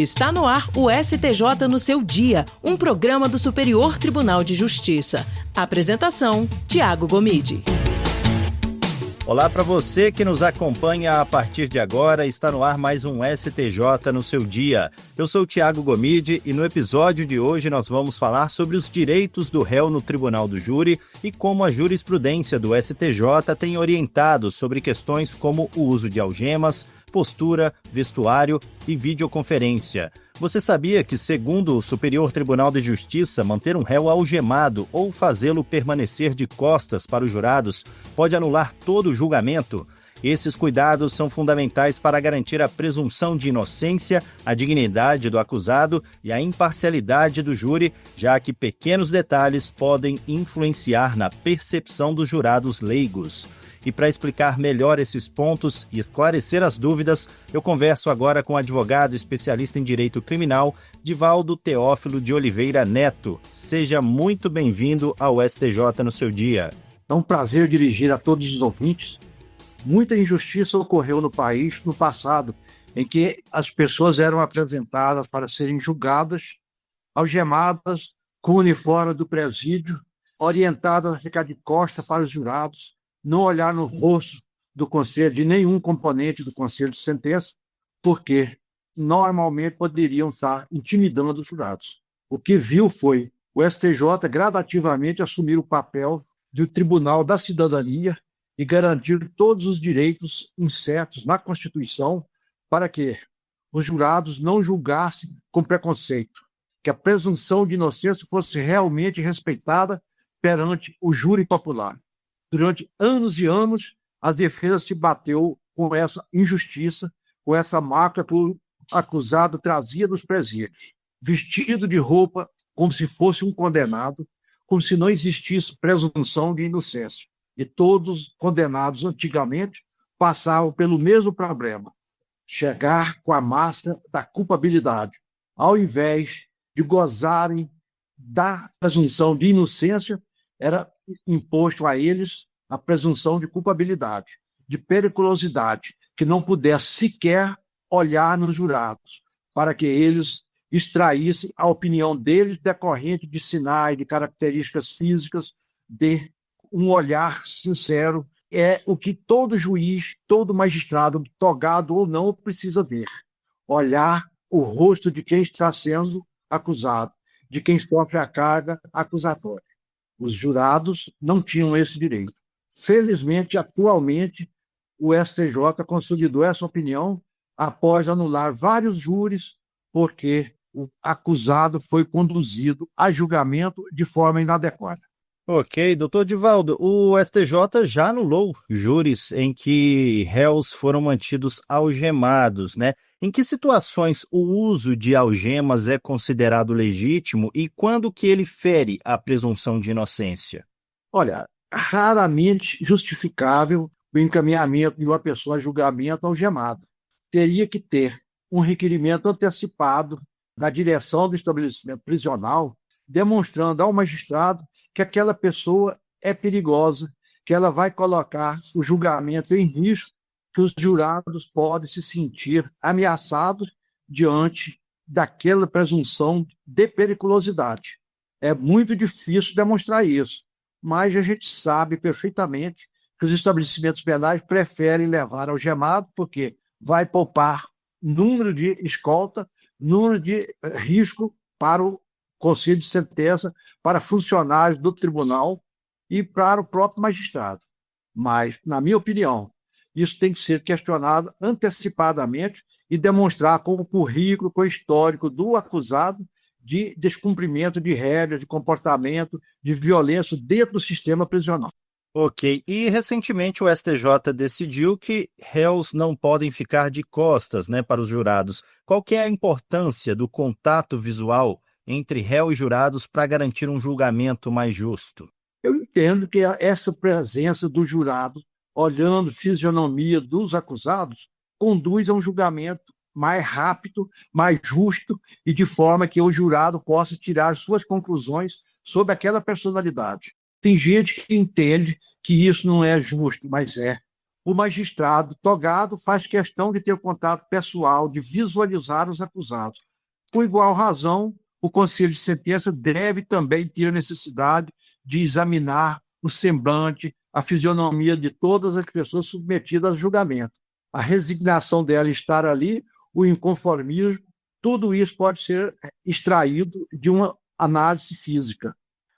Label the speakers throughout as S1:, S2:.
S1: Está no ar o STJ no seu dia, um programa do Superior Tribunal de Justiça. Apresentação, Tiago Gomide.
S2: Olá para você que nos acompanha a partir de agora, está no ar mais um STJ no seu dia. Eu sou o Tiago Gomide e no episódio de hoje nós vamos falar sobre os direitos do réu no Tribunal do Júri e como a jurisprudência do STJ tem orientado sobre questões como o uso de algemas, postura, vestuário e videoconferência. Você sabia que, segundo o Superior Tribunal de Justiça, manter um réu algemado ou fazê-lo permanecer de costas para os jurados pode anular todo o julgamento? Esses cuidados são fundamentais para garantir a presunção de inocência, a dignidade do acusado e a imparcialidade do júri, já que pequenos detalhes podem influenciar na percepção dos jurados leigos. E para explicar melhor esses pontos e esclarecer as dúvidas, eu converso agora com o advogado especialista em direito criminal, Divaldo Teófilo de Oliveira Neto. Seja muito bem-vindo ao STJ no seu dia.
S3: É um prazer dirigir a todos os ouvintes. Muita injustiça ocorreu no país no passado, em que as pessoas eram apresentadas para serem julgadas, algemadas, com o uniforme do presídio, orientadas a ficar de costas para os jurados, não olhar no rosto do conselho, de nenhum componente do conselho de sentença, porque normalmente poderiam estar intimidando os jurados. O que viu foi o STJ gradativamente assumir o papel do Tribunal da Cidadania e garantir todos os direitos incertos na Constituição para que os jurados não julgassem com preconceito, que a presunção de inocência fosse realmente respeitada perante o júri popular. Durante anos e anos, a defesa se bateu com essa injustiça, com essa marca que o acusado trazia dos presídios, vestido de roupa como se fosse um condenado, como se não existisse presunção de inocência. E todos condenados antigamente passavam pelo mesmo problema, chegar com a máscara da culpabilidade, ao invés de gozarem da presunção de inocência, era imposto a eles a presunção de culpabilidade, de periculosidade, que não pudesse sequer olhar nos jurados, para que eles extraíssem a opinião deles decorrente de sinais, de características físicas, de um olhar sincero. É o que todo juiz, todo magistrado, togado ou não, precisa ver. Olhar o rosto de quem está sendo acusado, de quem sofre a carga acusatória. Os jurados não tinham esse direito. Felizmente, atualmente, o STJ consolidou essa opinião após anular vários júris, porque o acusado foi conduzido a julgamento de forma inadequada.
S2: Ok, doutor Divaldo, o STJ já anulou júris em que réus foram mantidos algemados, né? Em que situações o uso de algemas é considerado legítimo e quando que ele fere a presunção de inocência?
S3: Olha, raramente justificável o encaminhamento de uma pessoa a julgamento algemada. Teria que ter um requerimento antecipado da direção do estabelecimento prisional, demonstrando ao magistrado que aquela pessoa é perigosa, que ela vai colocar o julgamento em risco, que os jurados podem se sentir ameaçados diante daquela presunção de periculosidade. É muito difícil demonstrar isso, mas a gente sabe perfeitamente que os estabelecimentos penais preferem levar algemado porque vai poupar número de escolta, número de risco para o conselho de sentença, para funcionários do tribunal e para o próprio magistrado. Mas, na minha opinião, isso tem que ser questionado antecipadamente e demonstrar com o currículo, com o histórico do acusado de descumprimento de regras, de comportamento, de violência dentro do sistema prisional.
S2: Ok, e recentemente o STJ decidiu que réus não podem ficar de costas, né, para os jurados. Qual que é a importância do contato visual entre réu e jurados para garantir um julgamento mais justo?
S3: Eu entendo que essa presença do jurado, olhando a fisionomia dos acusados, conduz a um julgamento mais rápido, mais justo e de forma que o jurado possa tirar suas conclusões sobre aquela personalidade. Tem gente que entende que isso não é justo, mas é. O magistrado togado faz questão de ter contato pessoal, de visualizar os acusados, Por igual razão, o Conselho de Sentença deve também ter a necessidade de examinar o semblante, a fisionomia de todas as pessoas submetidas a julgamento. A resignação dela estar ali, o inconformismo, tudo isso pode ser extraído de uma análise física.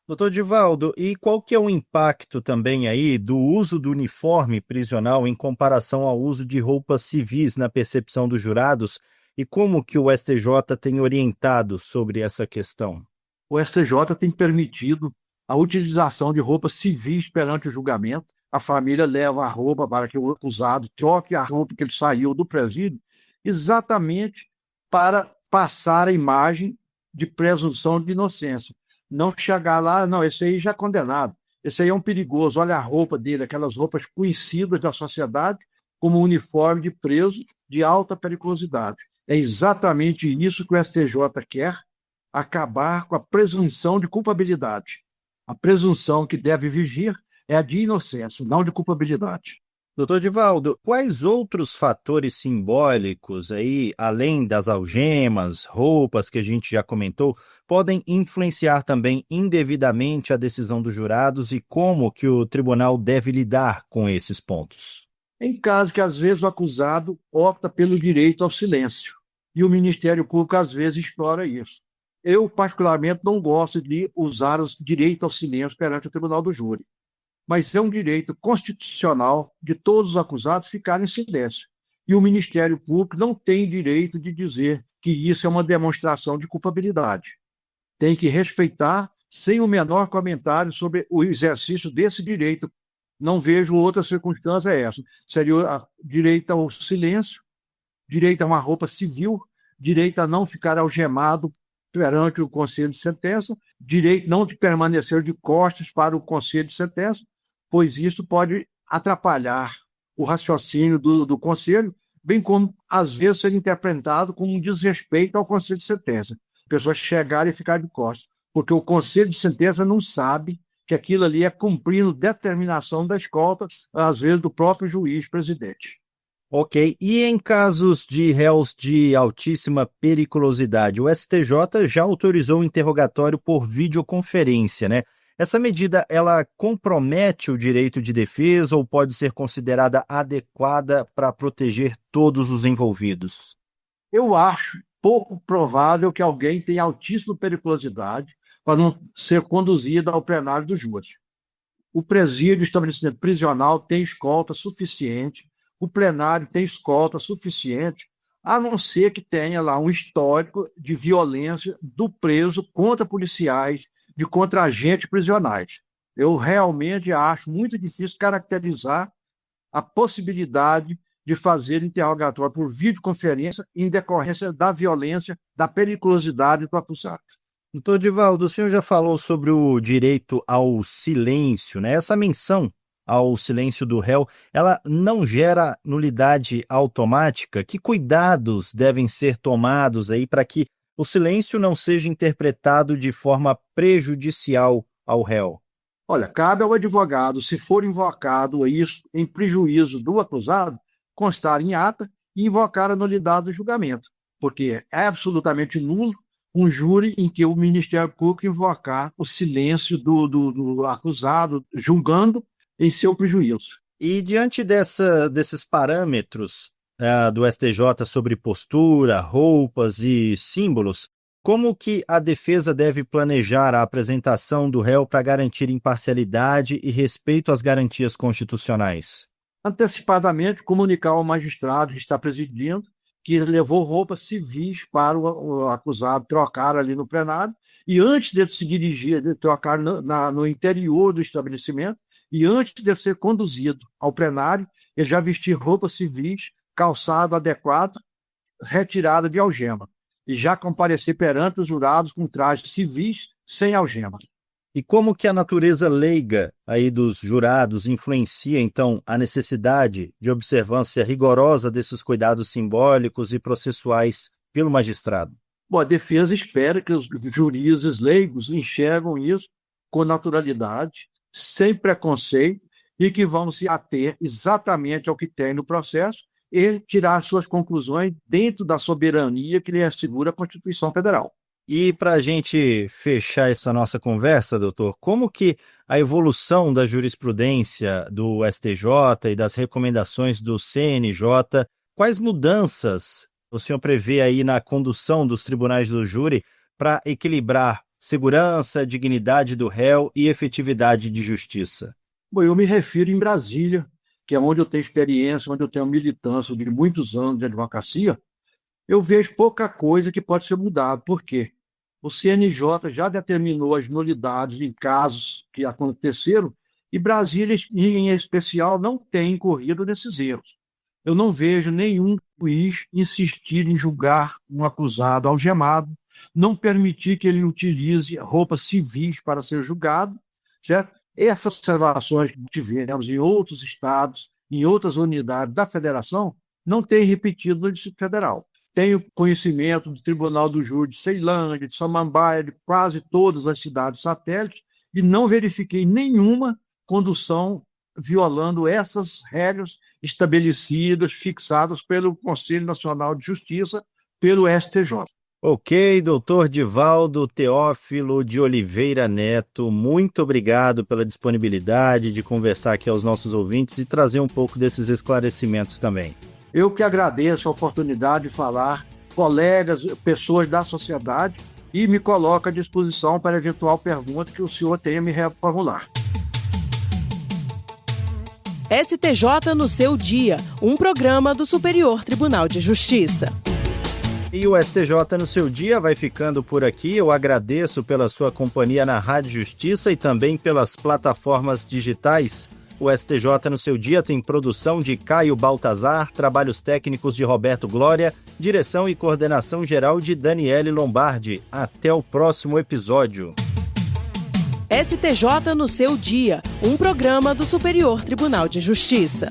S2: Doutor Divaldo, e qual que é o impacto também aí do uso do uniforme prisional em comparação ao uso de roupas civis na percepção dos jurados e como que o STJ tem orientado sobre essa questão?
S3: O STJ tem permitido a utilização de roupas civis perante o julgamento. A família leva a roupa para que o acusado troque a roupa que ele saiu do presídio, exatamente para passar a imagem de presunção de inocência. Não chegar lá, não, esse aí já é condenado, esse aí é um perigoso, olha a roupa dele, aquelas roupas conhecidas da sociedade como uniforme de preso de alta periculosidade. É exatamente isso que o STJ quer, acabar com a presunção de culpabilidade. A presunção que deve vigir é a de inocência, não de culpabilidade.
S2: Doutor Divaldo, quais outros fatores simbólicos aí, além das algemas, roupas que a gente já comentou, podem influenciar também indevidamente a decisão dos jurados e como que o tribunal deve lidar com esses pontos?
S3: Em caso que, às vezes, o acusado opta pelo direito ao silêncio, e o Ministério Público, às vezes, explora isso. Eu, particularmente, não gosto de usar o direito ao silêncio perante o tribunal do júri, mas é um direito constitucional de todos os acusados ficarem em silêncio. E o Ministério Público não tem direito de dizer que isso é uma demonstração de culpabilidade. Tem que respeitar, sem o menor comentário sobre o exercício desse direito. Não vejo outra circunstância essa. Seria direito ao silêncio, direito a uma roupa civil, direito a não ficar algemado perante o Conselho de Sentença, direito não de permanecer de costas para o Conselho de Sentença, pois isso pode atrapalhar o raciocínio do Conselho, bem como, às vezes, ser interpretado como um desrespeito ao Conselho de Sentença. Pessoas chegarem e ficar de costas, porque o Conselho de Sentença não sabe que aquilo ali é cumprindo determinação da escolta, às vezes, do próprio juiz presidente.
S2: Ok, e em casos de réus de altíssima periculosidade, o STJ já autorizou o interrogatório por videoconferência, né? Essa medida, ela compromete o direito de defesa ou pode ser considerada adequada para proteger todos os envolvidos?
S3: Eu acho pouco provável que alguém tenha altíssima periculosidade para não ser conduzido ao plenário do júri. O presídio, o estabelecimento prisional tem escolta suficiente, o plenário tem escolta suficiente, a não ser que tenha lá um histórico de violência do preso contra policiais, de contra agentes prisionais. Eu realmente acho muito difícil caracterizar a possibilidade de fazer interrogatório por videoconferência em decorrência da violência, da periculosidade do acusado.
S2: Doutor Divaldo, o senhor já falou sobre o direito ao silêncio, né? Essa menção ao silêncio do réu, ela não gera nulidade automática? Que cuidados devem ser tomados aí para que o silêncio não seja interpretado de forma prejudicial ao réu?
S3: Olha, cabe ao advogado, se for invocado isso em prejuízo do acusado, constar em ata e invocar a nulidade do julgamento, porque é absolutamente nulo um júri em que o Ministério Público invocar o silêncio do acusado, julgando em seu prejuízo.
S2: E diante desses parâmetros do STJ sobre postura, roupas e símbolos, como que a defesa deve planejar a apresentação do réu para garantir imparcialidade e respeito às garantias constitucionais?
S3: Antecipadamente, comunicar ao magistrado que está presidindo que levou roupas civis para o acusado trocar ali no plenário, e antes de se dirigir, de trocar no interior do estabelecimento, e antes de ser conduzido ao plenário, ele já vestir roupas civis, calçado adequado, retirada de algema, e já comparecer perante os jurados com trajes civis sem algema.
S2: E como que a natureza leiga aí dos jurados influencia, então, a necessidade de observância rigorosa desses cuidados simbólicos e processuais pelo magistrado?
S3: Bom, a defesa espera que os juízes leigos enxergam isso com naturalidade, sem preconceito, e que vão se ater exatamente ao que tem no processo e tirar suas conclusões dentro da soberania que lhe assegura a Constituição Federal.
S2: E para a gente fechar essa nossa conversa, doutor, como que a evolução da jurisprudência do STJ e das recomendações do CNJ, quais mudanças o senhor prevê aí na condução dos tribunais do júri para equilibrar segurança, dignidade do réu e efetividade de justiça?
S3: Bom, eu me refiro em Brasília, que é onde eu tenho experiência, onde eu tenho militância de muitos anos de advocacia. Eu vejo pouca coisa que pode ser mudada. Por quê? O CNJ já determinou as nulidades em casos que aconteceram e Brasília, em especial, não tem incorrido nesses erros. Eu não vejo nenhum juiz insistir em julgar um acusado algemado, não permitir que ele utilize roupas civis para ser julgado, certo? Essas observações que tivemos em outros estados, em outras unidades da federação, não tem repetido no Distrito Federal. Tenho conhecimento do Tribunal do Júri de Ceilândia, de Samambaia, de quase todas as cidades satélites, e não verifiquei nenhuma condução violando essas regras estabelecidas, fixadas pelo Conselho Nacional de Justiça, pelo STJ.
S2: Ok, doutor Divaldo Teófilo de Oliveira Neto, muito obrigado pela disponibilidade de conversar aqui aos nossos ouvintes e trazer um pouco desses esclarecimentos também.
S3: Eu que agradeço a oportunidade de falar, colegas, pessoas da sociedade, e me coloco à disposição para eventual pergunta que o senhor tenha me reformular.
S1: STJ no seu dia, um programa do Superior Tribunal de Justiça.
S2: E o STJ no seu dia vai ficando por aqui. Eu agradeço pela sua companhia na Rádio Justiça e também pelas plataformas digitais. O STJ no seu dia tem produção de Caio Baltazar, trabalhos técnicos de Roberto Glória, direção e coordenação geral de Daniele Lombardi. Até o próximo episódio.
S1: STJ no seu dia, um programa do Superior Tribunal de Justiça.